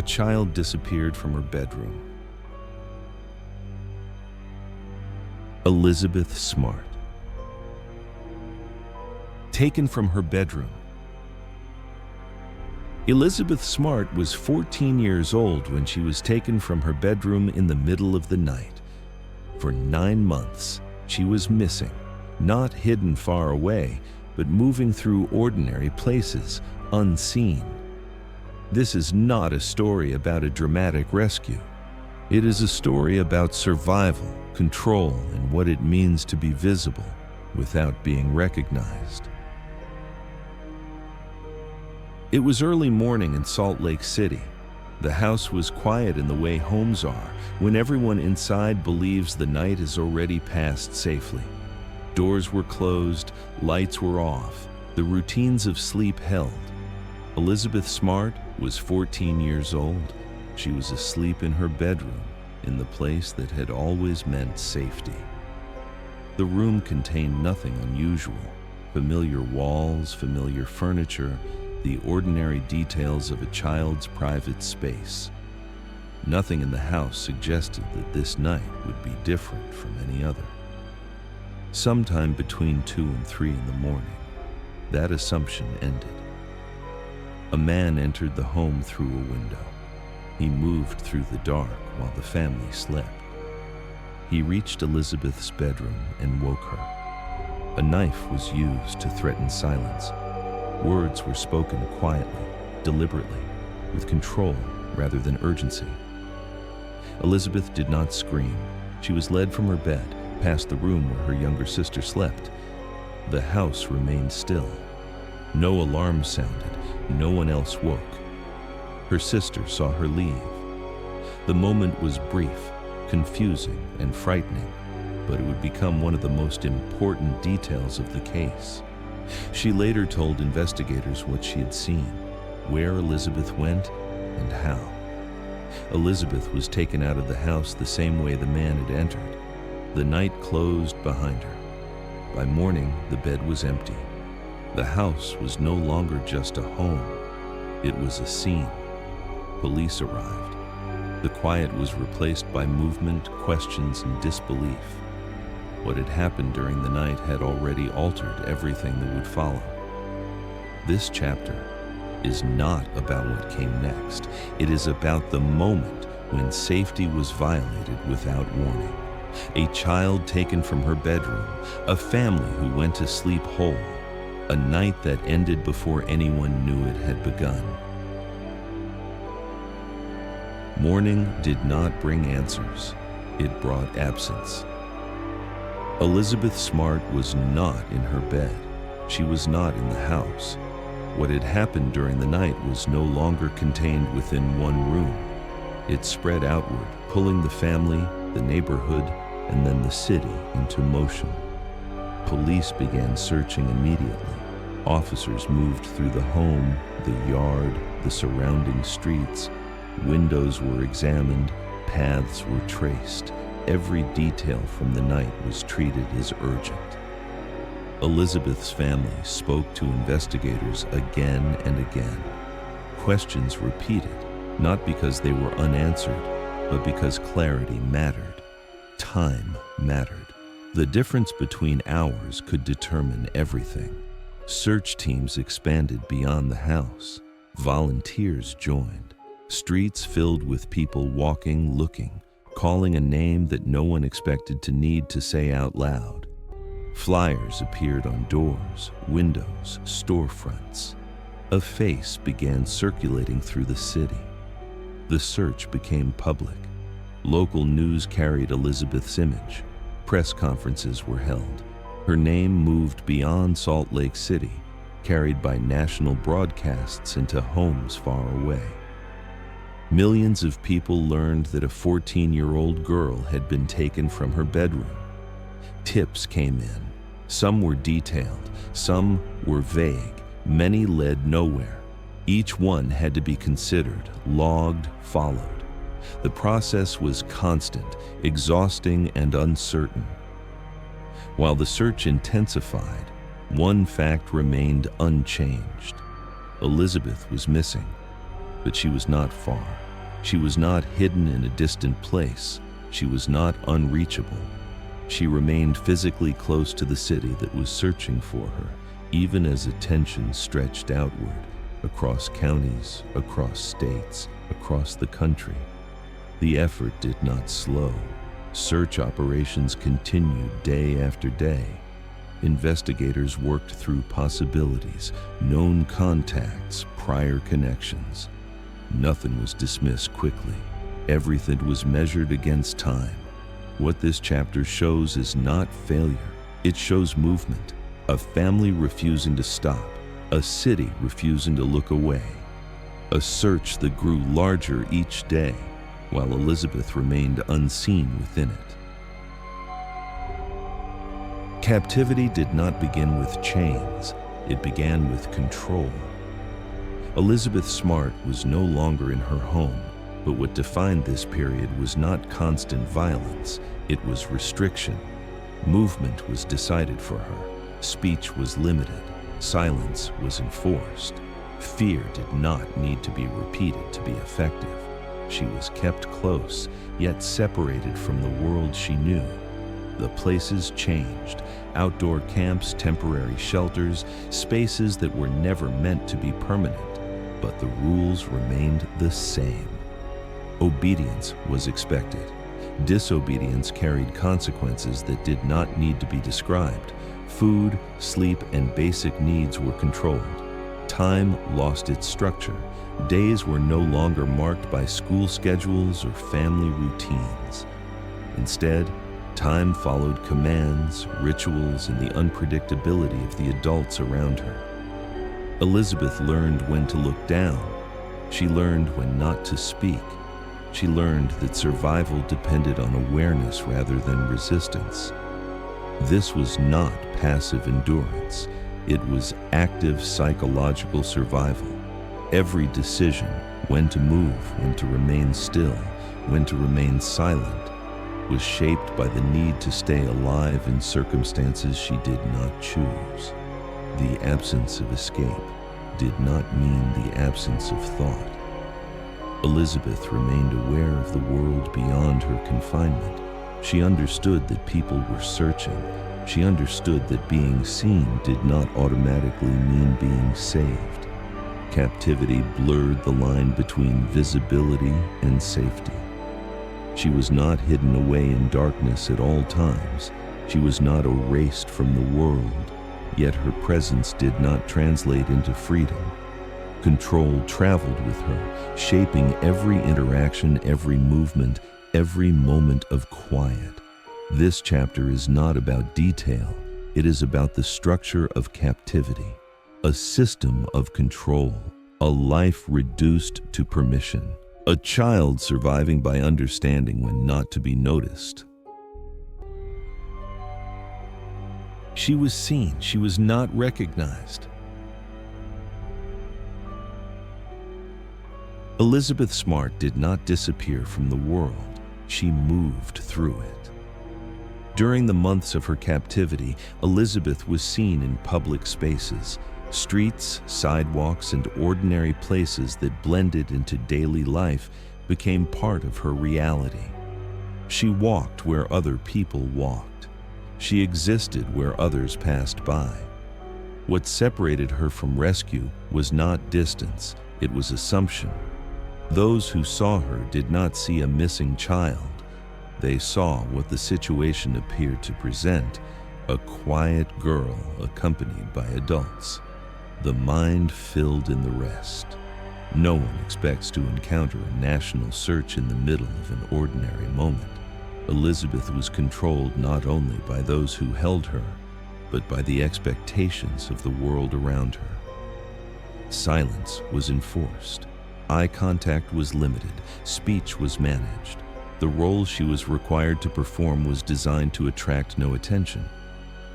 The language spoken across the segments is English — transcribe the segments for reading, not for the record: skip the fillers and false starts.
A child disappeared from her bedroom. Elizabeth Smart. Taken from her bedroom. Elizabeth Smart was 14 years old when she was taken from her bedroom in the middle of the night. For 9 months, she was missing, not hidden far away, but moving through ordinary places, unseen. This is not a story about a dramatic rescue. It is a story about survival, control, and what it means to be visible without being recognized. It was early morning in Salt Lake City. The house was quiet in the way homes are, when everyone inside believes the night is already passed safely. Doors were closed, lights were off, the routines of sleep held. Elizabeth Smart was 14 years old. She was asleep in her bedroom, in the place that had always meant safety. The room contained nothing unusual. Familiar walls, familiar furniture, the ordinary details of a child's private space. Nothing in the house suggested that this night would be different from any other. Sometime between 2 and 3 in the morning, that assumption ended. A man entered the home through a window. He moved through the dark while the family slept. He reached Elizabeth's bedroom and woke her. A knife was used to threaten silence. Words were spoken quietly, deliberately, with control rather than urgency. Elizabeth did not scream. She was led from her bed, past the room where her younger sister slept. The house remained still. No alarm sounded. No one else woke. Her sister saw her leave. The moment was brief, confusing, and frightening, but it would become one of the most important details of the case. She later told investigators what she had seen, where Elizabeth went, and how. Elizabeth was taken out of the house the same way the man had entered. The night closed behind her. By morning, the bed was empty. The house was no longer just a home. It was a scene. Police arrived. The quiet was replaced by movement, questions, and disbelief. What had happened during the night had already altered everything that would follow. This chapter is not about what came next. It is about the moment when safety was violated without warning. A child taken from her bedroom, a family who went to sleep whole, a night that ended before anyone knew it had begun. Morning did not bring answers. It brought absence. Elizabeth Smart was not in her bed. She was not in the house. What had happened during the night was no longer contained within one room. It spread outward, pulling the family, the neighborhood, and then the city into motion. Police began searching immediately. Officers moved through the home, the yard, the surrounding streets. Windows were examined, paths were traced. Every detail from the night was treated as urgent. Elizabeth's family spoke to investigators again and again. Questions repeated, not because they were unanswered, but because clarity mattered. Time mattered. The difference between hours could determine everything. Search teams expanded beyond the house. Volunteers joined. Streets filled with people walking, looking, calling a name that no one expected to need to say out loud. Flyers appeared on doors, windows, storefronts. A face began circulating through the city. The search became public. Local news carried Elizabeth's image. Press conferences were held. Her name moved beyond Salt Lake City, carried by national broadcasts into homes far away. Millions of people learned that a 14-year-old girl had been taken from her bedroom. Tips came in. Some were detailed, some were vague, many led nowhere. Each one had to be considered, logged, followed. The process was constant, exhausting, and uncertain. While the search intensified, one fact remained unchanged. Elizabeth was missing, but she was not far. She was not hidden in a distant place. She was not unreachable. She remained physically close to the city that was searching for her, even as attention stretched outward, across counties, across states, across the country. The effort did not slow. Search operations continued day after day. Investigators worked through possibilities, known contacts, prior connections. Nothing was dismissed quickly. Everything was measured against time. What this chapter shows is not failure. It shows movement. A family refusing to stop. A city refusing to look away. A search that grew larger each day, while Elizabeth remained unseen within it. Captivity did not begin with chains. It began with control. Elizabeth Smart was no longer in her home, but what defined this period was not constant violence, it was restriction. Movement was decided for her. Speech was limited. Silence was enforced. Fear did not need to be repeated to be effective. She was kept close, yet separated from the world she knew. The places changed. Outdoor camps, temporary shelters, spaces that were never meant to be permanent. But the rules remained the same. Obedience was expected. Disobedience carried consequences that did not need to be described. Food, sleep, and basic needs were controlled. Time lost its structure. Days were no longer marked by school schedules or family routines. Instead, time followed commands, rituals, and the unpredictability of the adults around her. Elizabeth learned when to look down. She learned when not to speak. She learned that survival depended on awareness rather than resistance. This was not passive endurance. It was active psychological survival. Every decision, when to move, when to remain still, when to remain silent, was shaped by the need to stay alive in circumstances she did not choose. The absence of escape did not mean the absence of thought. Elizabeth remained aware of the world beyond her confinement. She understood that people were searching. She understood that being seen did not automatically mean being saved. Captivity blurred the line between visibility and safety. She was not hidden away in darkness at all times. She was not erased from the world. Yet her presence did not translate into freedom. Control traveled with her, shaping every interaction, every movement, every moment of quiet. This chapter is not about detail. It is about the structure of captivity, a system of control, a life reduced to permission, a child surviving by understanding when not to be noticed. She was seen, she was not recognized. Elizabeth Smart did not disappear from the world, she moved through it. During the months of her captivity, Elizabeth was seen in public spaces, streets, sidewalks, and ordinary places that blended into daily life became part of her reality. She walked where other people walked. She existed where others passed by. What separated her from rescue was not distance, it was assumption. Those who saw her did not see a missing child. They saw what the situation appeared to present, a quiet girl accompanied by adults. The mind filled in the rest. No one expects to encounter a national search in the middle of an ordinary moment. Elizabeth was controlled not only by those who held her, but by the expectations of the world around her. Silence was enforced. Eye contact was limited. Speech was managed. The role she was required to perform was designed to attract no attention.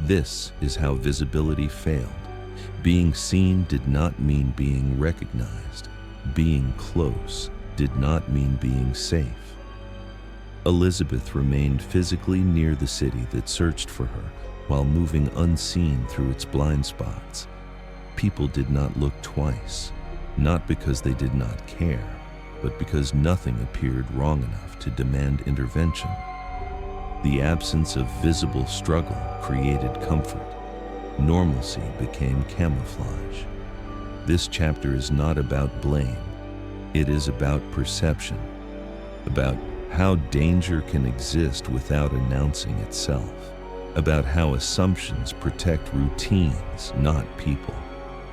This is how visibility failed. Being seen did not mean being recognized. Being close did not mean being safe. Elizabeth remained physically near the city that searched for her while moving unseen through its blind spots. People did not look twice, not because they did not care, but because nothing appeared wrong enough to demand intervention. The absence of visible struggle created comfort. Normalcy became camouflage. This chapter is not about blame. It is about perception, about how danger can exist without announcing itself, about how assumptions protect routines, not people,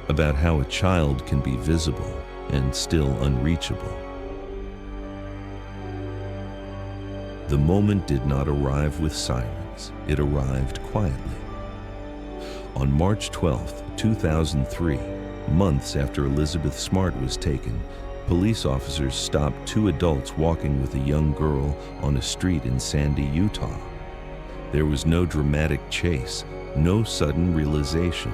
about how a child can be visible and still unreachable. The moment did not arrive with sirens. It arrived quietly. On March 12, 2003, months after Elizabeth Smart was taken, police officers stopped two adults walking with a young girl on a street in Sandy, Utah. There was no dramatic chase, no sudden realization,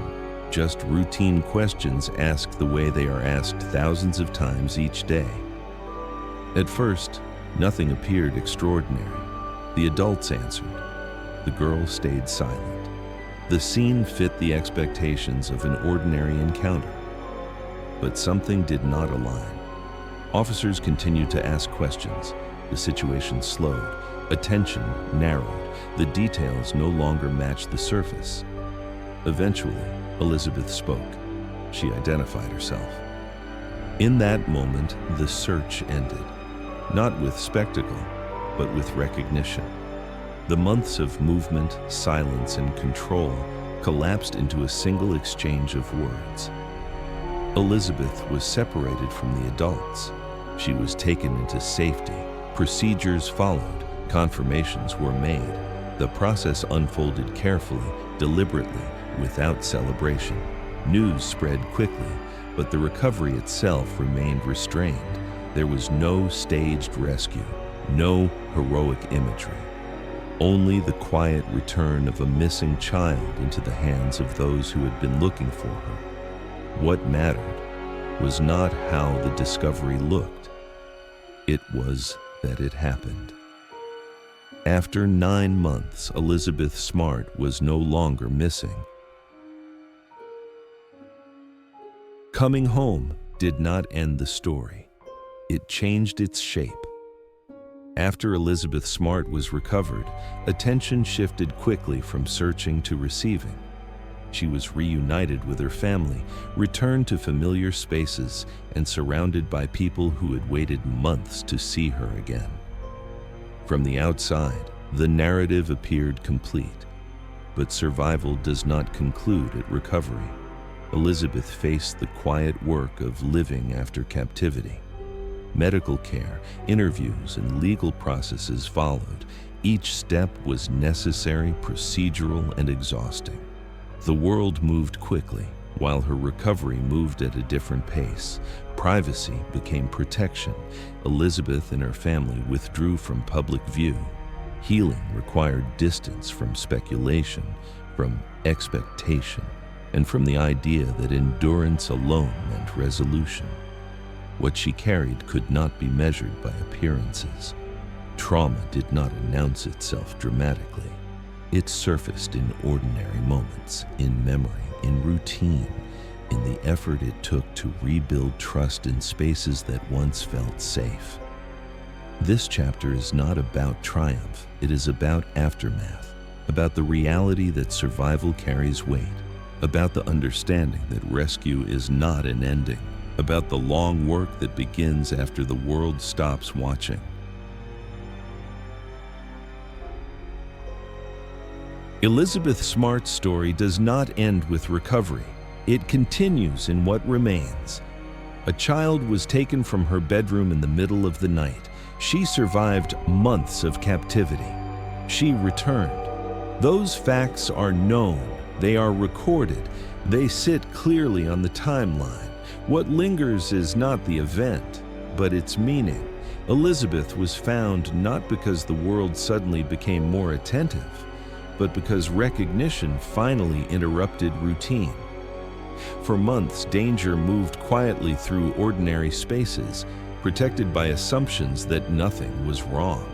just routine questions asked the way they are asked thousands of times each day. At first, nothing appeared extraordinary. The adults answered. The girl stayed silent. The scene fit the expectations of an ordinary encounter. But something did not align. Officers continued to ask questions. The situation slowed. Attention narrowed. The details no longer matched the surface. Eventually, Elizabeth spoke. She identified herself. In that moment, the search ended. Not with spectacle, but with recognition. The months of movement, silence, and control collapsed into a single exchange of words. Elizabeth was separated from the adults. She was taken into safety. Procedures followed. Confirmations were made. The process unfolded carefully, deliberately, without celebration. News spread quickly, but the recovery itself remained restrained. There was no staged rescue, no heroic imagery. Only the quiet return of a missing child into the hands of those who had been looking for her. What mattered was not how the discovery looked. It was that it happened. After 9 months, Elizabeth Smart was no longer missing. Coming home did not end the story. It changed its shape. After Elizabeth Smart was recovered, attention shifted quickly from searching to receiving. She was reunited with her family, returned to familiar spaces, and surrounded by people who had waited months to see her again. From the outside, the narrative appeared complete, but survival does not conclude at recovery. Elizabeth faced the quiet work of living after captivity. Medical care, interviews, and legal processes followed. Each step was necessary, procedural, and exhausting. The world moved quickly, while her recovery moved at a different pace. Privacy became protection. Elizabeth and her family withdrew from public view. Healing required distance from speculation, from expectation, and from the idea that endurance alone meant resolution. What she carried could not be measured by appearances. Trauma did not announce itself dramatically. It surfaced in ordinary moments, in memory, in routine, in the effort it took to rebuild trust in spaces that once felt safe. This chapter is not about triumph. It is about aftermath, about the reality that survival carries weight, about the understanding that rescue is not an ending, about the long work that begins after the world stops watching. Elizabeth Smart's story does not end with recovery. It continues in what remains. A child was taken from her bedroom in the middle of the night. She survived months of captivity. She returned. Those facts are known. They are recorded. They sit clearly on the timeline. What lingers is not the event, but its meaning. Elizabeth was found not because the world suddenly became more attentive, but because recognition finally interrupted routine. For months, danger moved quietly through ordinary spaces, protected by assumptions that nothing was wrong.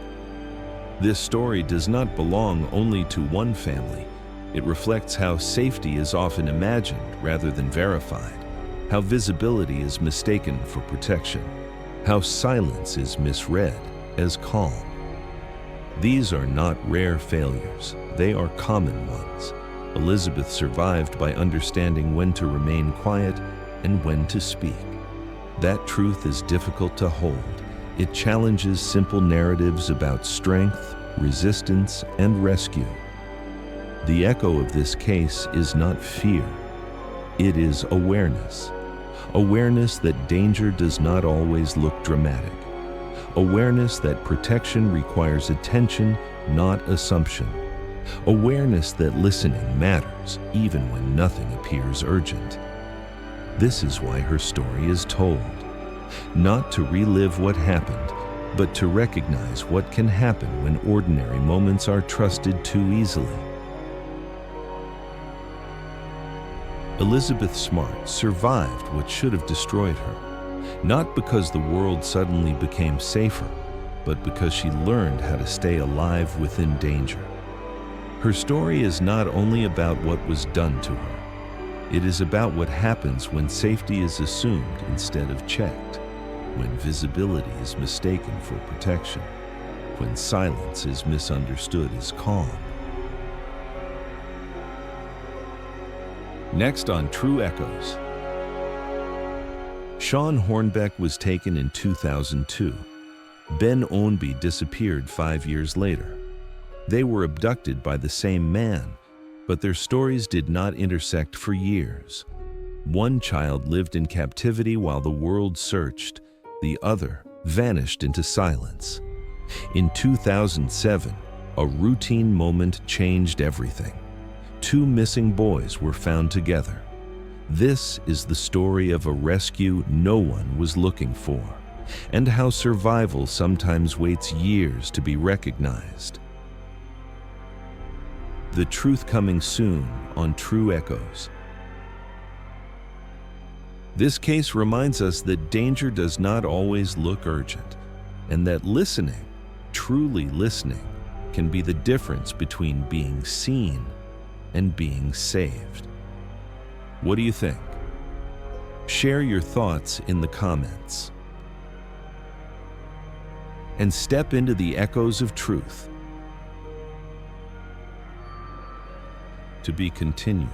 This story does not belong only to one family. It reflects how safety is often imagined rather than verified, how visibility is mistaken for protection, how silence is misread as calm. These are not rare failures, they are common ones. Elizabeth survived by understanding when to remain quiet and when to speak. That truth is difficult to hold. It challenges simple narratives about strength, resistance, and rescue. The echo of this case is not fear. It is awareness. Awareness that danger does not always look dramatic. Awareness that protection requires attention, not assumption. Awareness that listening matters, even when nothing appears urgent. This is why her story is told. Not to relive what happened, but to recognize what can happen when ordinary moments are trusted too easily. Elizabeth Smart survived what should have destroyed her, not because the world suddenly became safer, but because she learned how to stay alive within danger. Her story is not only about what was done to her. It is about what happens when safety is assumed instead of checked, when visibility is mistaken for protection, when silence is misunderstood as calm. Next on True Echoes. Shawn Hornbeck was taken in 2002. Ben Ownby disappeared 5 years later. They were abducted by the same man, but their stories did not intersect for years. One child lived in captivity while the world searched. The other vanished into silence. In 2007, a routine moment changed everything. 2 missing boys were found together. This is the story of a rescue no one was looking for, and how survival sometimes waits years to be recognized. The truth coming soon on True Echoes. This case reminds us that danger does not always look urgent, and that listening, truly listening, can be the difference between being seen and being saved. What do you think? Share your thoughts in the comments. And step into the echoes of truth. To be continued.